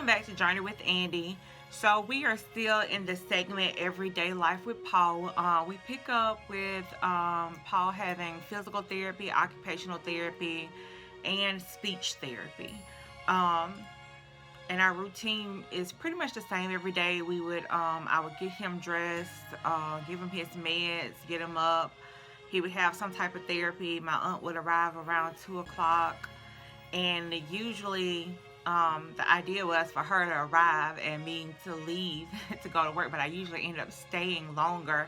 welcome back to Journey with Andy. So we are still in the segment Everyday Life with Paul. We pick up with Paul having physical therapy, occupational therapy, and speech therapy. Um, and our routine is pretty much the same every day. I would get him dressed, give him his meds, get him up. He would have some type of therapy. My aunt would arrive around 2 o'clock, and usually the idea was for her to arrive and me to leave to go to work, but I usually ended up staying longer,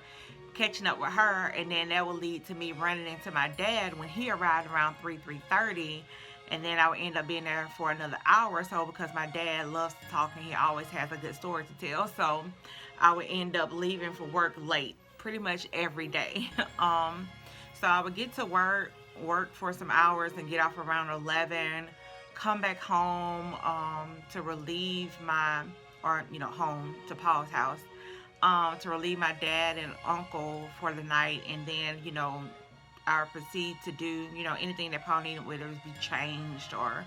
catching up with her, and then that would lead to me running into my dad when he arrived around 3:30, and then I would end up being there for another hour or so because my dad loves to talk and he always has a good story to tell. So I would end up leaving for work late pretty much every day. So I would get to work for some hours and get off around 11, come back home to relieve home to Paul's house, to relieve my dad and uncle for the night, and then I would proceed to do anything that Paul needed, whether it be changed, or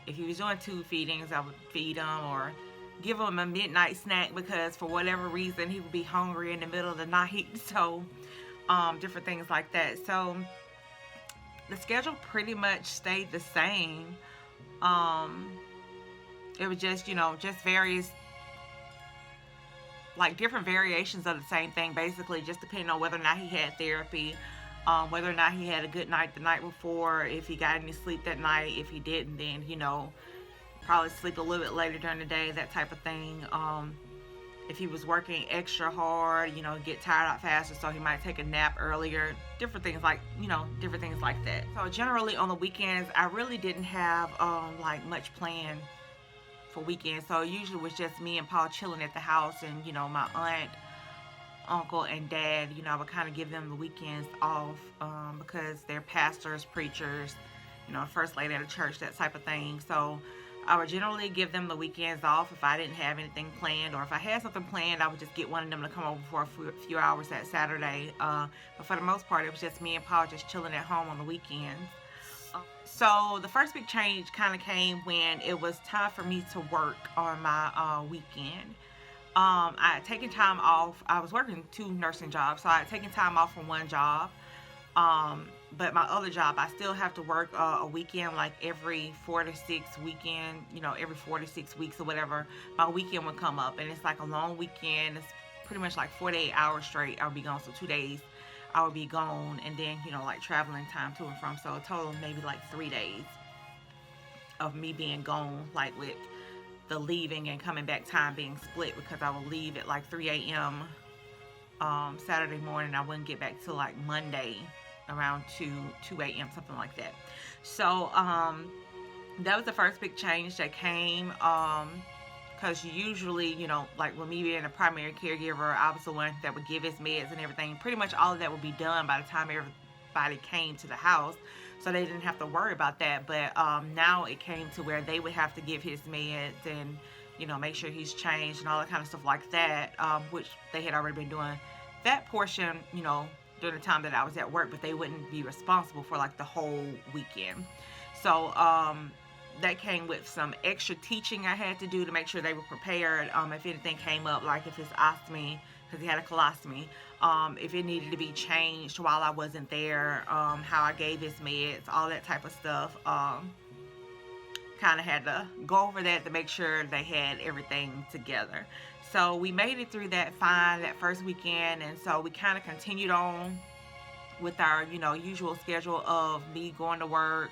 if he was doing tube feedings, I would feed him or give him a midnight snack because for whatever reason he would be hungry in the middle of the night. So different things like that. So the schedule pretty much stayed the same. It was just various, like different variations of the same thing, basically, just depending on whether or not he had therapy, whether or not he had a good night the night before, if he got any sleep that night. If he didn't, then probably sleep a little bit later during the day, that type of thing. If he was working extra hard, get tired out faster, so he might take a nap earlier. Different things like that. So generally on the weekends, I really didn't have like much planned for weekends. So it usually was just me and Paul chilling at the house, and my aunt, uncle, and dad. I would kind of give them the weekends off because they're pastors, preachers, first lady at a church, that type of thing. So I would generally give them the weekends off if I didn't have anything planned, or if I had something planned, I would just get one of them to come over for a few hours that Saturday. But for the most part, it was just me and Paul just chilling at home on the weekends. So the first big change kind of came when it was time for me to work on my weekend. I had taken time off. I was working 2 nursing jobs, so I had taken time off from one job. But my other job, I still have to work a weekend, like every 4 to 6 weekend, every 4 to 6 weeks or whatever. My weekend would come up, and it's like a long weekend. It's pretty much like 48 hours straight. I'll be gone, so 2 days I would be gone, and then like traveling time to and from. So a total of maybe like 3 days of me being gone, like with the leaving and coming back time being split, because I would leave at like 3 a.m. Saturday morning. I wouldn't get back till like Monday around 2 a.m., something like that. So that was the first big change that came, because usually, like with me being a primary caregiver, I was the one that would give his meds and everything. Pretty much all of that would be done by the time everybody came to the house, so they didn't have to worry about that. But now it came to where they would have to give his meds and make sure he's changed and all that kind of stuff like that, which they had already been doing that portion during the time that I was at work, but they wouldn't be responsible for like the whole weekend. So that came with some extra teaching I had to do to make sure they were prepared if anything came up, like if his ostomy, because he had a colostomy, if it needed to be changed while I wasn't there, how I gave his meds, all that type of stuff. Kind of had to go over that to make sure they had everything together. So we made it through that fine, that first weekend, and so we kind of continued on with our, usual schedule of me going to work,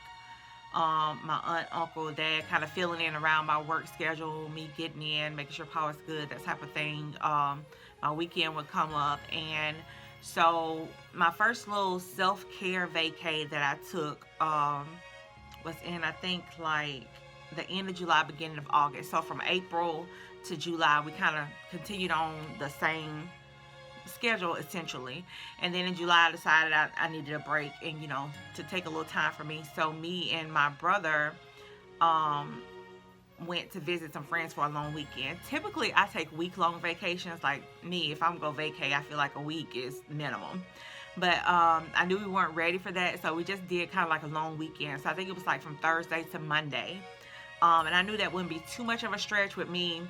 my aunt, uncle, dad kind of filling in around my work schedule, me getting in, making sure Paul was good, that type of thing. My weekend would come up, and so my first little self-care vacay that I took was in, I think, like the end of July, beginning of August. So from April to July, we kind of continued on the same schedule essentially, and then in July I decided I needed a break and to take a little time for me. So me and my brother went to visit some friends for a long weekend. Typically I take week-long vacations. Like me, if I'm gonna vacay, I feel like a week is minimum, but I knew we weren't ready for that, so we just did kind of like a long weekend. So I think it was like from Thursday to Monday. And I knew that wouldn't be too much of a stretch with me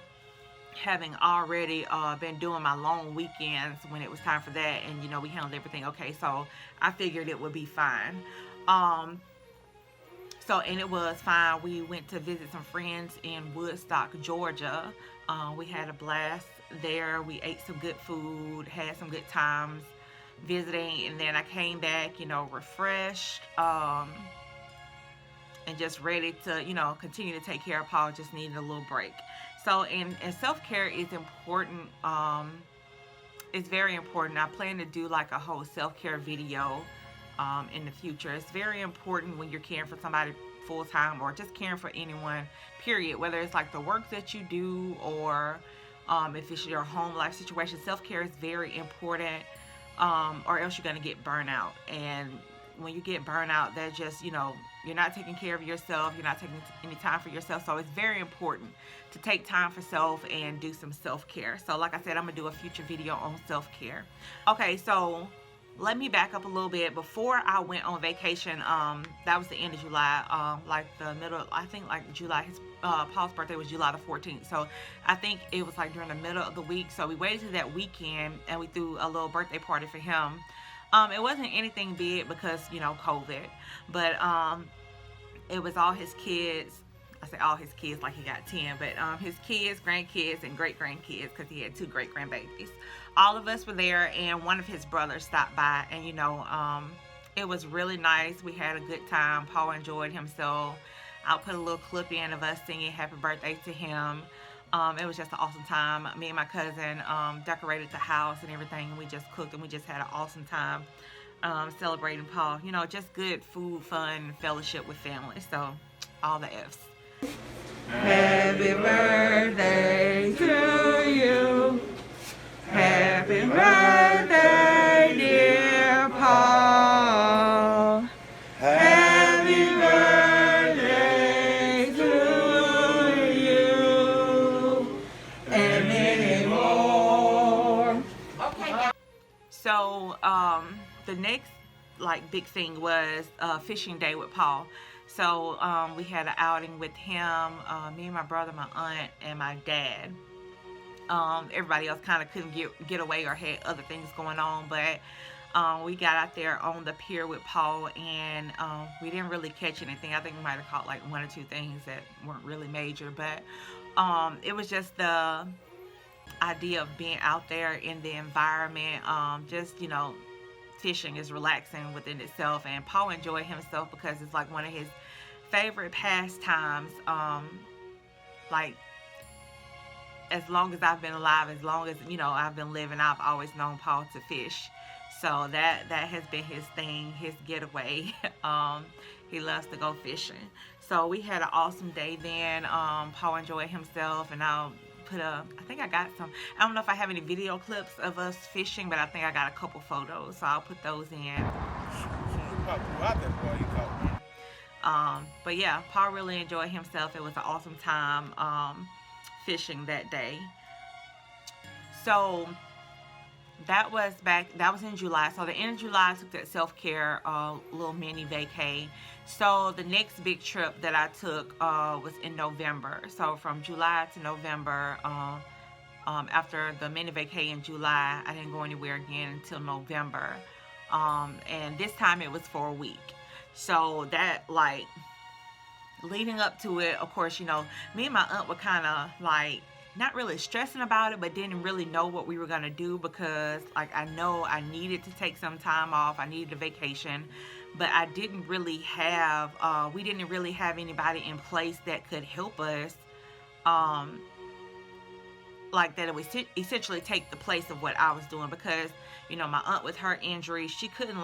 having already been doing my long weekends when it was time for that, and we handled everything okay, so I figured it would be fine. um and it was fine. We went to visit some friends in Woodstock, Georgia. We had a blast there. We ate some good food, had some good times visiting, and then I came back, refreshed, and just ready to, continue to take care of Paul. Just needed a little break. So, and self care is important. It's very important. I plan to do like a whole self care video in the future. It's very important when you're caring for somebody full time, or just caring for anyone, period. Whether it's like the work that you do, or if it's your home life situation, self care is very important, or else you're going to get burnout. And when you get burnout, that just, you're not taking care of yourself, you're not taking any time for yourself. So it's very important to take time for self and do some self-care. So like I said, I'm gonna do a future video on self-care. Okay, so let me back up a little bit. Before I went on vacation, that was the end of July, like the middle, I think like July, his Paul's birthday was July the 14th. So I think it was like during the middle of the week. So we waited to that weekend and we threw a little birthday party for him. It wasn't anything big because, COVID, but it was all his kids. I say all his kids like he got 10, but his kids, grandkids, and great-grandkids, because he had 2 great-grandbabies. All of us were there, and one of his brothers stopped by, and, it was really nice. We had a good time. Paul enjoyed himself. I'll put a little clip in of us singing happy birthday to him. It was just an awesome time. Me and my cousin decorated the house and everything, and we just cooked, and we just had an awesome time celebrating Paul. Just good food, fun, fellowship with family. So, all the F's. Happy birthday to you. Happy birthday, dear Paul. Happy birthday to you. And many more. Okay. So, the next big thing was fishing day with Paul. So we had an outing with him, me and my brother, my aunt, and my dad. Everybody else kind of couldn't get away or had other things going on, but we got out there on the pier with Paul, and we didn't really catch anything. I think we might have caught like 1 or 2 things that weren't really major, but it was just the idea of being out there in the environment. Just, fishing is relaxing within itself, and Paul enjoyed himself because it's like one of his favorite pastimes. Like, as long as I've been alive, as long as I've been living, I've always known Paul to fish. So that has been his thing, his getaway. He loves to go fishing. So we had an awesome day then. Paul enjoyed himself, and I think I got some, I don't know if I have any video clips of us fishing, but I think I got a couple photos, so I'll put those in. But yeah, Paul really enjoyed himself. It was an awesome time fishing that day. So that was in July. So the end of July, I took that self-care little mini vacay. So the next big trip that I took was in November. So from July to November, after the mini vacay in July, I didn't go anywhere again until November. And this time it was for a week. So that, like, leading up to it, of course, me and my aunt were kind of like not really stressing about it, but didn't really know what we were going to do, because like I know I needed to take some time off. I needed a vacation, but I didn't really have we didn't really have anybody in place that could help us, like that it would essentially take the place of what I was doing, because my aunt with her injury, she couldn't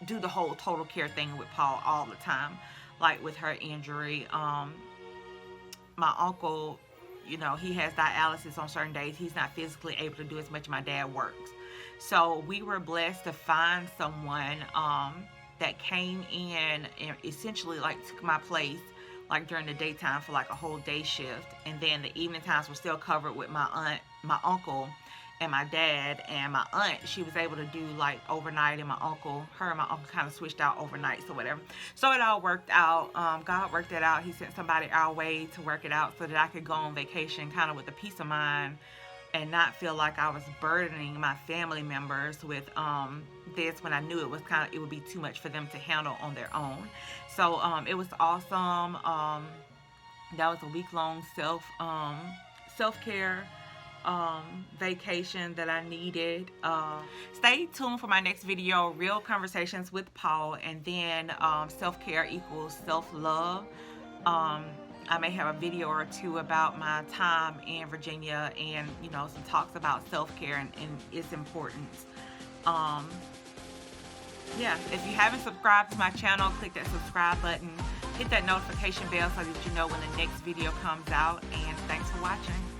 do the whole total care thing with Paul all the time, like with her injury. My uncle, he has dialysis on certain days. He's not physically able to do as much as my dad works. So we were blessed to find someone that came in and essentially like took my place, like during the daytime for like a whole day shift, and then the evening times were still covered with my aunt, my uncle, and my dad and my aunt, she was able to do like overnight, and her and my uncle kind of switched out overnights or whatever. So it all worked out. God worked it out. He sent somebody our way to work it out so that I could go on vacation kind of with a peace of mind and not feel like I was burdening my family members with this when I knew it would be too much for them to handle on their own. So it was awesome. That was a week-long self-care vacation that I needed. Stay tuned for my next video, Real Conversations with Paul, and then self-care equals self-love. I may have a video or two about my time in Virginia and, you know, some talks about self-care and its importance. Yeah, if you haven't subscribed to my channel, click that subscribe button, hit that notification bell so that you know when the next video comes out, and thanks for watching.